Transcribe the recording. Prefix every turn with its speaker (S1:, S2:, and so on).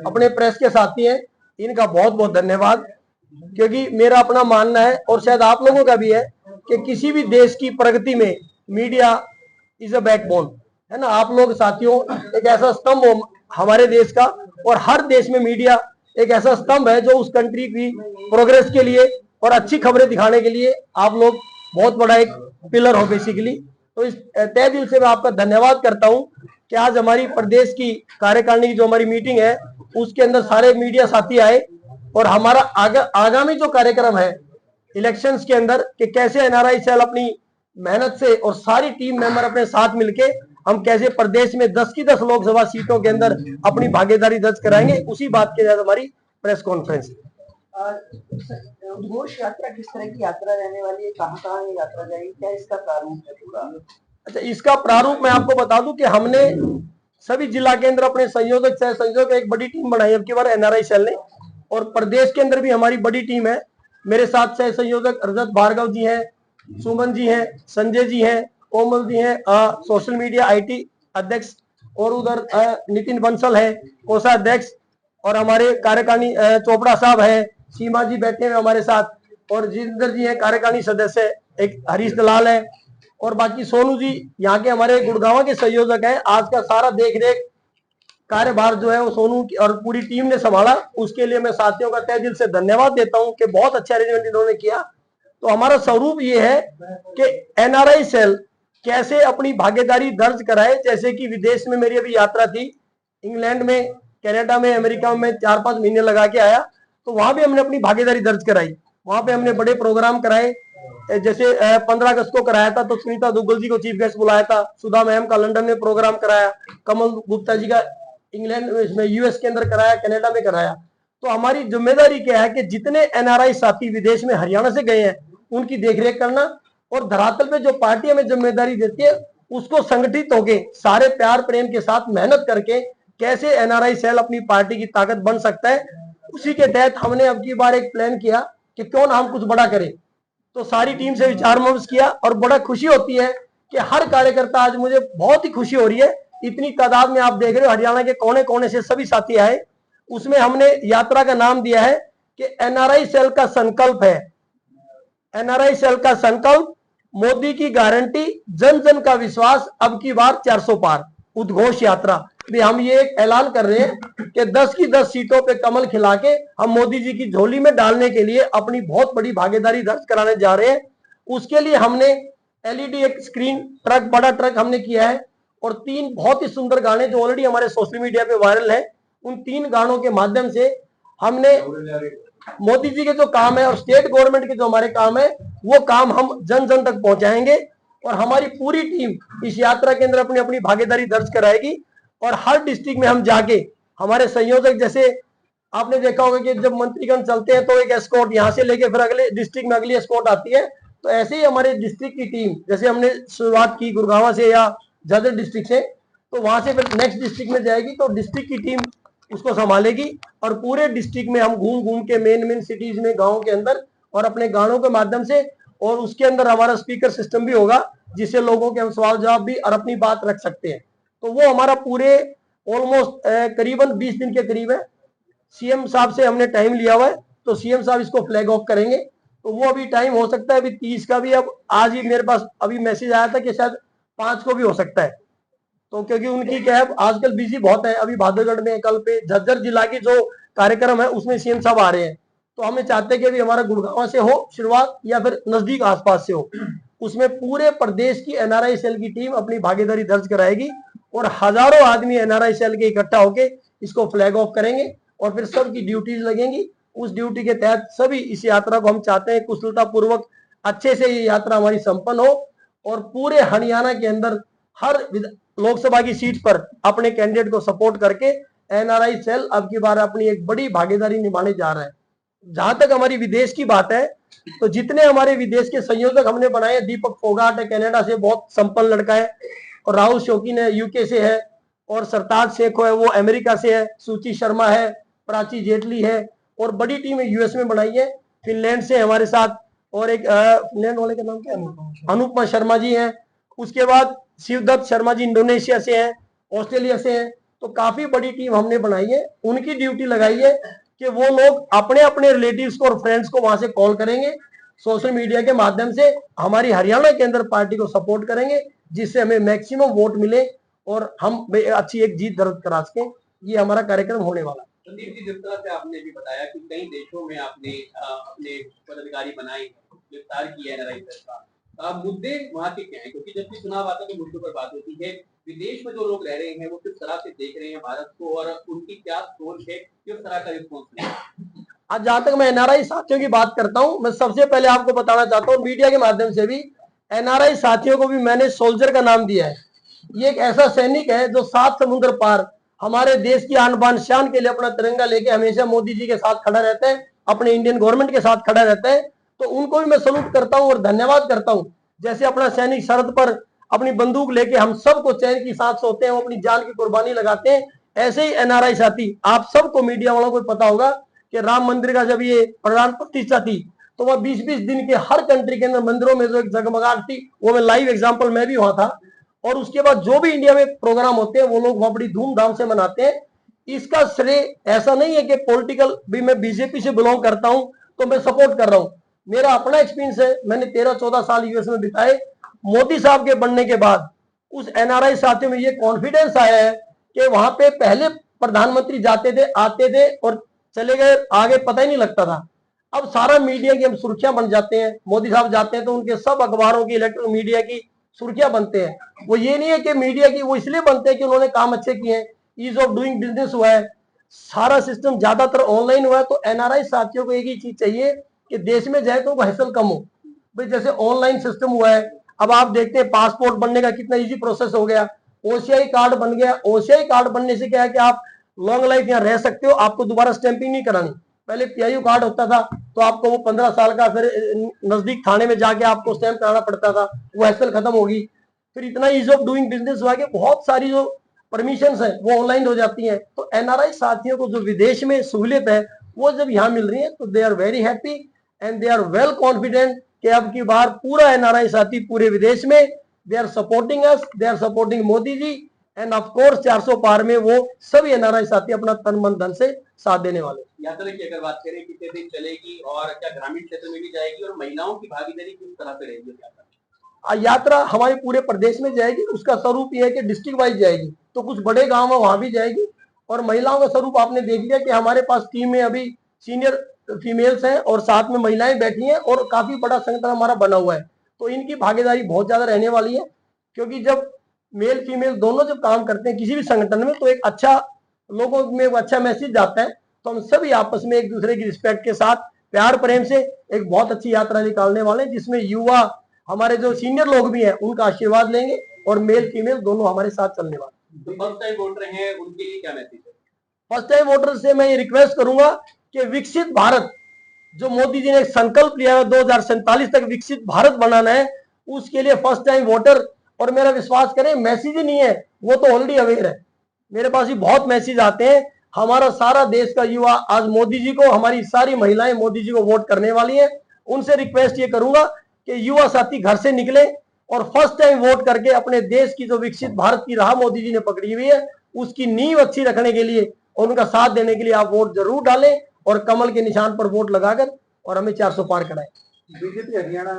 S1: अपने प्रेस के साथी हैं, इनका बहुत बहुत धन्यवाद। क्योंकि मेरा अपना मानना है और शायद आप लोगों का भी है कि किसी भी देश की प्रगति में मीडिया इज अ बैकबोन, है ना। आप लोग साथियों एक ऐसा स्तंभ हो हमारे देश का, और हर देश में मीडिया एक ऐसा स्तंभ है जो उस कंट्री की प्रोग्रेस के लिए और अच्छी खबरें दिखाने के लिए आप लोग बहुत बड़ा एक पिलर हो बेसिकली। तो इस तय दिल से मैं आपका धन्यवाद करता हूं कि आज हमारी प्रदेश की कार्यकारिणी की जो हमारी मीटिंग है उसके अंदर सारे मीडिया साथी आए, और हमारा आगामी जो कार्यक्रम है इलेक्शंस के अंदर कि कैसे एनआरआई सेल अपनी मेहनत से और सारी टीम मेंबर अपने साथ मिलके हम कैसे प्रदेश में 10 की 10 लोकसभा सीटों के अंदर अपनी भागीदारी दर्ज कराएंगे, उसी बात के साथ हमारी प्रेस कॉन्फ्रेंस।
S2: उद्घोष यात्रा किस तरह की यात्रा रहने वाली है, कहाँ ये यात्रा जाएगी, क्या इसका प्रारूप है पूरा?
S1: अच्छा, इसका प्रारूप मैं आपको बता दूं कि हमने सभी जिला केंद्र अपने संयोजक सह संयोजक एक बड़ी टीम बनाई अब की बार एनआरआई सेल ने, और प्रदेश के अंदर भी हमारी बड़ी टीम है। मेरे साथ सह संयोजक रजत भार्गव जी हैं, सुमन जी हैं, संजय जी हैं, कोमल जी हैं, सोशल मीडिया आईटी अध्यक्ष, और उधर नितिन बंसल है कोषाध्यक्ष, और हमारे कार्यकारिणी चोपड़ा साहब है, सीमा जी बैठे हैं हमारे साथ, और जितेंद्र जी है कार्यकारिणी सदस्य, एक हरीश दलाल है, और बाकी सोनू जी यहाँ के हमारे गुड़गांव के संयोजक हैं। आज का सारा देख रेख कार्यभार जो है वो सोनू की और पूरी टीम ने संभाला। उसके लिए मैं साथियों का तहे दिल से धन्यवाद देता हूं कि बहुत अच्छा अरेंजमेंट इन्होंने किया। तो हमारा स्वरूप ये है कि एनआरआई सेल कैसे अपनी भागीदारी दर्ज कराए। जैसे कि विदेश में मेरी अभी यात्रा थी, इंग्लैंड में, कनाडा में, अमेरिका में 4-5 महीने लगा के आया, तो वहां भी हमने अपनी भागीदारी दर्ज कराई। वहां पे हमने बड़े प्रोग्राम कराए, जैसे 15 अगस्त को कराया था तो सुनीता दुग्गल जी को चीफ गेस्ट बुलाया था, सुधा मैम का लंदन में प्रोग्राम कराया, कमल गुप्ता जी का इंग्लैंड में यूएस के अंदर कराया, कनाडा में कराया। तो हमारी जिम्मेदारी क्या है कि जितने एनआरआई साथी विदेश में हरियाणा से गए हैं उनकी देखरेख करना, और धरातल पे जो पार्टी हमें जिम्मेदारी देती है उसको संगठित होके सारे प्यार प्रेम के साथ मेहनत करके कैसे एनआरआई सेल अपनी पार्टी की ताकत बन सकता है, उसी के तहत हमने अब की बार एक प्लान किया कि क्यों ना हम कुछ बड़ा करें। तो सारी टीम से विचार विमर्श किया, और बड़ा खुशी होती है कि हर कार्यकर्ता, आज मुझे बहुत ही खुशी हो रही है, इतनी तादाद में आप देख रहे हो हरियाणा के कोने कोने से सभी साथी आए। उसमें हमने यात्रा का नाम दिया है कि एनआरआई सेल का संकल्प है, एनआरआई सेल का संकल्प, मोदी की गारंटी, जन जन का विश्वास, अब की बार 400 पार, उद्घोष यात्रा। भी हम ये एक ऐलान कर रहे हैं कि 10 की 10 सीटों पे कमल खिला के हम मोदी जी की झोली में डालने के लिए अपनी बहुत बड़ी भागीदारी दर्ज कराने जा रहे हैं। उसके लिए हमने एलईडी एक स्क्रीन ट्रक, बड़ा ट्रक हमने किया है, और 3 बहुत ही सुंदर गाने जो ऑलरेडी हमारे सोशल मीडिया पे वायरल है, उन 3 गानों के माध्यम से हमने मोदी जी के जो काम है और स्टेट गवर्नमेंट के जो हमारे काम है वो काम हम जन जन तक पहुंचाएंगे, और हमारी पूरी टीम इस यात्रा के अंदर अपनी अपनी भागीदारी दर्ज कराएगी। और हर डिस्ट्रिक्ट में हम जाके हमारे संयोजक, जैसे आपने देखा होगा कि जब मंत्रीगण चलते हैं तो एक एस्कॉर्ट यहाँ से लेके फिर अगले डिस्ट्रिक्ट में अगली एस्कॉर्ट आती है, तो ऐसे ही हमारे डिस्ट्रिक्ट की टीम, जैसे हमने शुरुआत की गुड़गांव से या ज्यादा डिस्ट्रिक्ट से, तो वहां से फिर नेक्स्ट डिस्ट्रिक्ट में जाएगी, तो डिस्ट्रिक्ट की टीम उसको संभालेगी, और पूरे डिस्ट्रिक्ट में हम घूम घूम के मेन सिटीज में, गाँव के अंदर, और अपने गानों के माध्यम से, और उसके अंदर हमारा स्पीकर सिस्टम भी होगा जिससे लोगों के हम सवाल जवाब भी और अपनी बात रख सकते हैं। तो वो हमारा पूरे ऑलमोस्ट करीबन 20 दिन के करीब है। सीएम साहब से हमने टाइम लिया हुआ है, तो सीएम साहब इसको फ्लैग ऑफ करेंगे, तो वो अभी टाइम हो सकता है अभी 30 का भी, अब आज ही मेरे पास अभी मैसेज आया था कि शायद 5 को भी हो सकता है। तो क्योंकि उनकी क्या है आजकल बिजी बहुत है, अभी भादरगढ़ में, कल पे झज्जर जिला की जो कार्यक्रम है उसमें सीएम साहब आ रहे हैं, तो हमें चाहते हैं कि अभी हमारा गुड़गांव से हो शुरुआत या फिर नजदीक आसपास से हो, उसमें पूरे प्रदेश की एनआरआई सेल की टीम अपनी भागीदारी दर्ज कराएगी, और हजारों आदमी एनआरआई सेल के इकट्ठा होके इसको फ्लैग ऑफ करेंगे, और फिर सबकी ड्यूटीज लगेंगी। उस ड्यूटी के तहत सभी इस यात्रा को हम चाहते हैं कुशलता पूर्वक अच्छे से ये यात्रा हमारी संपन्न हो, और पूरे हरियाणा के अंदर हर लोकसभा की सीट पर अपने कैंडिडेट को सपोर्ट करके एनआरआई सेल अब की बार अपनी एक बड़ी भागीदारी निभाने जा रहा है। जहां तक हमारी विदेश की बात है, तो जितने हमारे विदेश के संयोजक हमने बनाए, दीपक फोगाट है कनाडा से, बहुत संपन्न लड़का है, और राहुल शौकीन है यूके से है, और सरताज शेख है वो अमेरिका से है, सूची शर्मा है, प्राची जेटली है, और बड़ी टीम यूएस में बनाई है, फिनलैंड से हमारे साथ, और एक फिनलैंड वाले का नाम क्या है, अनुपमा शर्मा जी हैं। उसके बाद शिवदत्त शर्मा जी इंडोनेशिया से हैं, ऑस्ट्रेलिया से हैं, तो काफी बड़ी टीम हमने बनाई है। उनकी ड्यूटी लगाई है कि वो लोग अपने अपने रिलेटिव्स को और फ्रेंड्स को वहां से कॉल करेंगे, सोशल मीडिया के माध्यम से हमारी हरियाणा के अंदर पार्टी को सपोर्ट करेंगे, जिससे हमें मैक्सिमम वोट मिले और हम अच्छी एक जीत दर्ज करा सकें। ये हमारा कार्यक्रम होने वाला है।
S3: संदीप जी, जिस तरह से आपने भी बताया कि कई देशों में आपने अपने पदाधिकारी बनाए, विस्तार किया है NRI का, मुद्दे वहाँ के क्या हैं? क्योंकि जब भी चुनाव आता है तो मुद्दों पर बात होती है। विदेश में जो लोग रह रहे हैं वो किस तरह से देख रहे हैं भारत को और उनकी क्या सोच है, किस तरह का रिस्पॉन्स है?
S1: आज जहां तक मैं NRI साथियों की बात करता हूं, मैं सबसे पहले आपको बताना चाहता हूं, मीडिया के माध्यम से भी NRI साथियों को भी मैंने सोल्जर का नाम दिया है। ये एक ऐसा सैनिक है जो 7 समुद्र पार हमारे देश की आन बान शान के लिए अपना तिरंगा लेके हमेशा मोदी जी के साथ खड़ा रहता है, अपने इंडियन गवर्नमेंट के साथ खड़ा रहता है। तो उनको भी मैं सलूट करता हूं और धन्यवाद करता हूं। जैसे अपना सैनिक सरहद पर अपनी बंदूक लेके हम सबको चैन की सांस सोते हैं, वो अपनी जान की कुर्बानी लगाते हैं, ऐसे ही NRI साथी, आप सबको मीडिया वालों को पता होगा कि राम मंदिर का जब ये प्राण प्रतिष्ठा थी तो वह 20-20 दिन के हर कंट्री के अंदर मंदिरों में जो एक जगमगाहट थी, वो मैं लाइव एग्जांपल मैं भी वहां था। और उसके बाद जो भी इंडिया में प्रोग्राम होते हैं वो लोग वहां बड़ी धूमधाम से मनाते हैं। इसका श्रेय ऐसा नहीं है कि पॉलिटिकल भी मैं बीजेपी से बिलोंग करता हूं तो मैं सपोर्ट कर रहा हूं। मेरा अपना एक्सपीरियंस है, मैंने 13-14 साल यूएस में बिताए। मोदी साहब के बनने के बाद उस NRI साथियों में ये कॉन्फिडेंस आया है कि वहां पे पहले प्रधानमंत्री जाते थे, आते थे और चले गए, आगे पता ही नहीं लगता था। अब सारा मीडिया की हम सुर्खियां बन जाते हैं। मोदी साहब जाते हैं तो उनके सब अखबारों की, इलेक्ट्रॉनिक मीडिया की सुर्खियां बनते हैं। वो ये नहीं है कि मीडिया की, वो इसलिए बनते हैं कि उन्होंने काम अच्छे किए हैं, ईज ऑफ डूइंग बिजनेस हुआ है, सारा सिस्टम ज्यादातर ऑनलाइन हुआ है। तो NRI साथियों को एक ही चीज चाहिए कि देश में जाए तो हैसल कम हो। भाई जैसे ऑनलाइन सिस्टम हुआ है, अब आप देखते हैं पासपोर्ट बनने का कितना इजी प्रोसेस हो गया, OCI कार्ड बन गया। OCI कार्ड बनने से क्या है कि आप लॉन्ग लाइफ यहाँ रह सकते हो, आपको दोबारा स्टैंपिंग नहीं करानी। पहले PIU कार्ड होता था तो आपको वो 15 साल का फिर नजदीक थाने में जाके आपको स्टैंप कराना पड़ता था, वो हैसल खत्म होगी। फिर इतना ईज ऑफ डूइंग बिजनेस हुआ कि बहुत सारी जो परमिशंस है वो ऑनलाइन हो जाती हैं। तो NRI साथियों को जो विदेश में सहूलियत है वो जब यहाँ मिल रही है तो they are very happy and they are well confident कि अब की बार पूरा NRI साथी पूरे विदेश में they are supporting us, they are supporting Modi ji and of course 400 पार में वो सभी NRI साथी अपना तन मन धन से साथ देने वाले।
S3: यात्रा की अगर बात करें कितने दिन चलेगी और क्या ग्रामीण क्षेत्र में भी जाएगी और महिलाओं की भागीदारी किस तरह से रहेगी यात्रा?
S1: यात्रा हमारे पूरे प्रदेश में जाएगी। उसका स्वरूप यह है कि डिस्ट्रिक्ट वाइज जाएगी, तो कुछ बड़े गांव है वहां भी जाएगी। और महिलाओं का स्वरूप आपने देख लिया कि हमारे पास टीम में अभी सीनियर फीमेल्स हैं और साथ में महिलाएं बैठी हैं और काफी बड़ा संगठन हमारा बना हुआ है। तो इनकी भागीदारी बहुत ज्यादा रहने वाली है, क्योंकि जब मेल फीमेल दोनों जब काम करते हैं किसी भी संगठन में तो एक अच्छा लोगों में एक अच्छा मैसेज जाता है। तो हम सभी आपस में एक दूसरे की रिस्पेक्ट के साथ प्यार प्रेम से एक बहुत अच्छी यात्रा निकालने वाले हैं, जिसमें युवा हमारे जो सीनियर लोग भी हैं उनका आशीर्वाद लेंगे और मेल फीमेल दोनों हमारे साथ चलने वाले।
S3: तो फर्स्ट टाइम वोटर हैं उनके लिए क्या मैसेज है?
S1: फर्स्ट टाइम वोटर से मैं ये रिक्वेस्ट करूंगा कि विकसित भारत जो मोदी जी ने एक संकल्प लिया है 2047 तक विकसित भारत बनाना है, उसके लिए फर्स्ट टाइम वोटर। और मेरा विश्वास करें मैसेज ही नहीं है, वो तो ऑलरेडी अवेयर है। मेरे पास भी बहुत मैसेज आते हैं। हमारा सारा देश का युवा आज मोदी जी को, हमारी सारी महिलाएं मोदी जी को वोट करने वाली हैं। उनसे रिक्वेस्ट ये करूंगा कि युवा साथी घर से निकले और फर्स्ट टाइम वोट करके अपने देश की जो विकसित भारत की राह मोदी जी ने पकड़ी हुई है उसकी नींव अच्छी रखने के लिए और उनका साथ देने के लिए आप वोट जरूर डालें और कमल के निशान पर वोट लगाकर और हमें 400 पार कराएं।
S2: बीजेपी हरियाणा